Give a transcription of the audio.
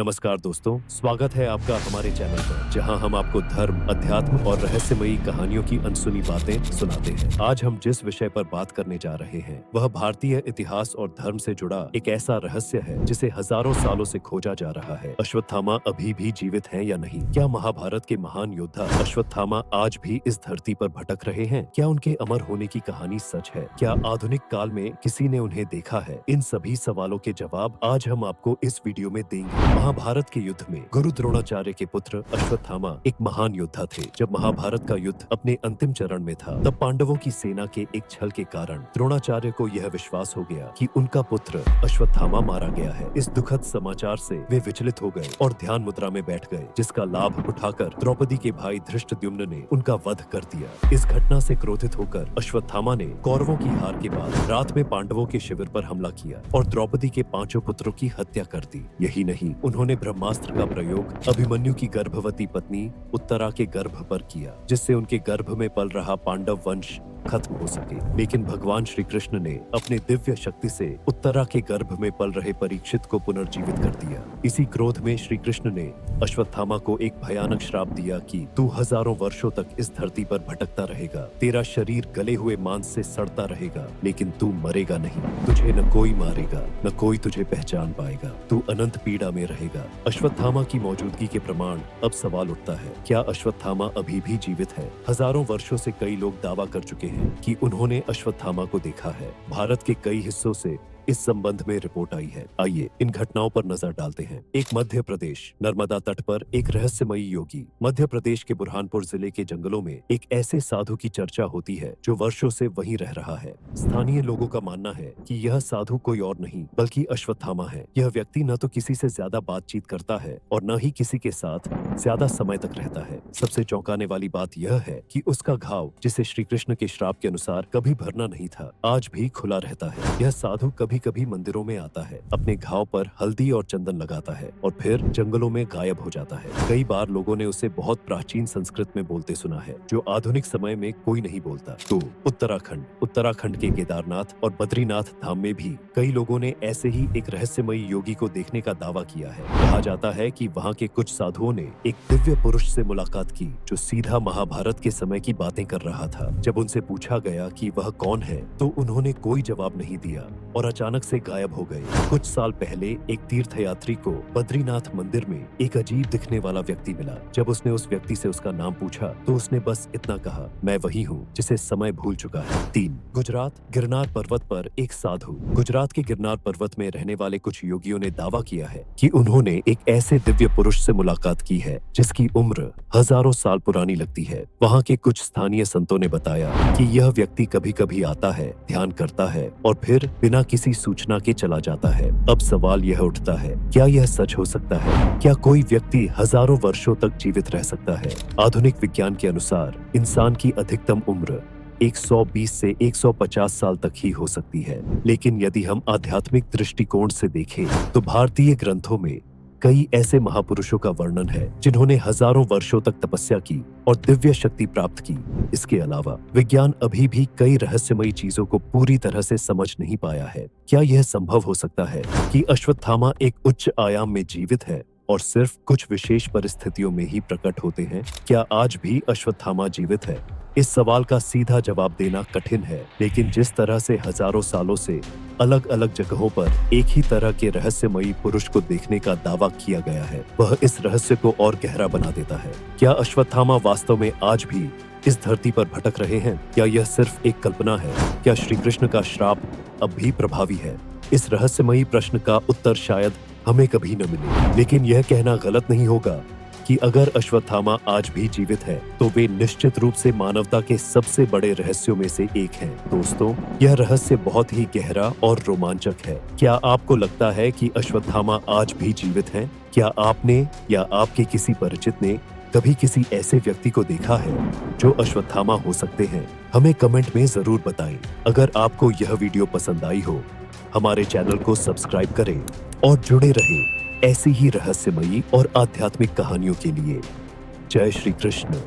नमस्कार दोस्तों, स्वागत है आपका हमारे चैनल पर, जहां हम आपको धर्म, अध्यात्म और रहस्यमयी कहानियों की अनसुनी बातें सुनाते हैं। आज हम जिस विषय पर बात करने जा रहे हैं, वह भारतीय इतिहास और धर्म से जुड़ा एक ऐसा रहस्य है जिसे हजारों सालों से खोजा जा रहा है। अश्वत्थामा अभी भी जीवित हैं या नहीं? क्या महाभारत के महान योद्धा अश्वत्थामा आज भी इस धरती पर भटक रहे हैं? क्या उनके अमर होने की कहानी सच है? क्या आधुनिक काल में किसी ने उन्हें देखा है? इन सभी सवालों के जवाब आज हम आपको इस वीडियो में देंगे। महाभारत के युद्ध में गुरु द्रोणाचार्य के पुत्र अश्वत्थामा एक महान योद्धा थे। जब महाभारत का युद्ध अपने अंतिम चरण में था, तब पांडवों की सेना के एक छल के कारण द्रोणाचार्य को यह विश्वास हो गया कि उनका पुत्र अश्वत्थामा मारा गया है। इस दुखद समाचार से वे विचलित हो गए और ध्यान मुद्रा में बैठ गए, जिसका लाभ उठाकर द्रौपदी के भाई धृष्टद्युम्न ने उनका वध कर दिया। इस घटना से क्रोधित होकर अश्वत्थामा ने कौरवों की हार के बाद रात में पांडवों के शिविर पर हमला किया और द्रौपदी के 5 पुत्रों की हत्या कर दी। यही नहीं, उन्होंने ब्रह्मास्त्र का प्रयोग अभिमन्यु की गर्भवती पत्नी उत्तरा के गर्भ पर किया, जिससे उनके गर्भ में पल रहा पांडव वंश खत्म हो सके। लेकिन भगवान श्री कृष्ण ने अपने दिव्य शक्ति से उत्तरा के गर्भ में पल रहे परीक्षित को पुनर्जीवित कर दिया। इसी क्रोध में श्री कृष्ण ने अश्वत्थामा को एक भयानक श्राप दिया कि तू हजारों वर्षों तक इस धरती पर भटकता रहेगा, तेरा शरीर गले हुए मांस से सड़ता रहेगा, लेकिन तू मरेगा नहीं। तुझे न कोई मारेगा, न कोई तुझे पहचान पाएगा, तू अनंत पीड़ा में रहेगा। अश्वत्थामा की मौजूदगी के प्रमाण अब सवाल उठता है, क्या अश्वत्थामा अभी भी जीवित है? हजारों वर्षों से कई लोग दावा कर चुके हैं कि उन्होंने अश्वत्थामा को देखा है। भारत के कई हिस्सों से इस संबंध में रिपोर्ट आई है। आइए इन घटनाओं पर नजर डालते हैं। एक मध्य प्रदेश नर्मदा तट पर एक रहस्यमयी योगी। मध्य प्रदेश के बुरहानपुर जिले के जंगलों में एक ऐसे साधु की चर्चा होती है जो वर्षों से वहीं रह रहा है। स्थानीय लोगों का मानना है कि यह साधु कोई और नहीं बल्कि अश्वत्थामा है। यह व्यक्ति न तो किसी से ज्यादा बातचीत करता है और न ही किसी के साथ ज्यादा समय तक रहता है। सबसे चौंकाने वाली बात यह है कि उसका घाव, जिसे श्री कृष्ण के श्राप के अनुसार कभी भरना नहीं था, आज भी खुला रहता है। यह साधु कभी कभी मंदिरों में आता है, अपने घाव पर हल्दी और चंदन लगाता है और फिर जंगलों में गायब हो जाता है। कई बार लोगों ने उसे बहुत प्राचीन संस्कृत में बोलते सुना है, जो आधुनिक समय में कोई नहीं बोलता। तो उत्तराखंड के केदारनाथ और बद्रीनाथ धाम में भी कई लोगों ने ऐसे ही एक रहस्यमयी योगी को देखने का दावा किया है। कहा जाता है कि वहाँ के कुछ साधुओं ने एक दिव्य पुरुष से मुलाकात की, जो सीधा महाभारत के समय की बातें कर रहा था। जब उनसे पूछा गया कि वह कौन है, तो उन्होंने कोई जवाब नहीं दिया और अचानक से गायब हो गए। कुछ साल पहले एक तीर्थयात्री को बद्रीनाथ मंदिर में एक अजीब दिखने वाला व्यक्ति मिला। जब उसने उस व्यक्ति से उसका नाम पूछा, तो उसने बस इतना कहा, मैं वही हूँ जिसे समय भूल चुका है। 3. गुजरात गिरनार पर्वत पर एक साधु। गुजरात के गिरनार पर्वत में रहने वाले कुछ योगियों ने दावा किया है कि उन्होंने एक ऐसे दिव्य पुरुष से मुलाकात की है जिसकी उम्र हजारों साल पुरानी लगती है। वहाँ के कुछ स्थानीय संतों ने बताया कि यह व्यक्ति कभी कभी आता है, ध्यान करता है और फिर बिना किसी सूचना के चला जाता है। अब सवाल यह उठता है, क्या यह सच हो सकता है? क्या कोई व्यक्ति हजारों वर्षों तक जीवित रह सकता है? आधुनिक विज्ञान के अनुसार इंसान की अधिकतम उम्र 120 से 150 साल तक ही हो सकती है। लेकिन यदि हम आध्यात्मिक दृष्टिकोण से देखें, तो भारतीय ग्रंथों में कई ऐसे महापुरुषों का वर्णन है जिन्होंने हजारों वर्षों तक तपस्या की और दिव्य शक्ति प्राप्त की। इसके अलावा विज्ञान अभी भी कई रहस्यमयी चीजों को पूरी तरह से समझ नहीं पाया है। क्या यह संभव हो सकता है कि अश्वत्थामा एक उच्च आयाम में जीवित है और सिर्फ कुछ विशेष परिस्थितियों में ही प्रकट होते हैं? क्या आज भी अश्वत्थामा जीवित है? इस सवाल का सीधा जवाब देना कठिन है, लेकिन जिस तरह से हजारों सालों से अलग अलग जगहों पर एक ही तरह के रहस्यमयी पुरुष को देखने का दावा किया गया है, वह इस रहस्य को और गहरा बना देता है। क्या अश्वत्थामा वास्तव में आज भी इस धरती पर भटक रहे हैं, या यह सिर्फ एक कल्पना है? क्या श्री कृष्ण का श्राप अब भी प्रभावी है? इस रहस्यमयी प्रश्न का उत्तर शायद हमें कभी न मिले, लेकिन यह कहना गलत नहीं होगा कि अगर अश्वत्थामा आज भी जीवित है, तो वे निश्चित रूप से मानवता के सबसे बड़े रहस्यों में से एक हैं। दोस्तों, यह रहस्य बहुत ही गहरा और रोमांचक है। क्या आपको लगता है कि अश्वत्थामा आज भी जीवित हैं? क्या आपने या आपके किसी परिचित ने कभी किसी ऐसे व्यक्ति को देखा है जो अश्वत्थामा हो सकते हैं? हमें कमेंट में जरूर बताएं। अगर आपको यह वीडियो पसंद आई हो, हमारे चैनल को सब्सक्राइब करें और जुड़े रहें ऐसी ही रहस्यमयी और आध्यात्मिक कहानियों के लिए। जय श्री कृष्ण।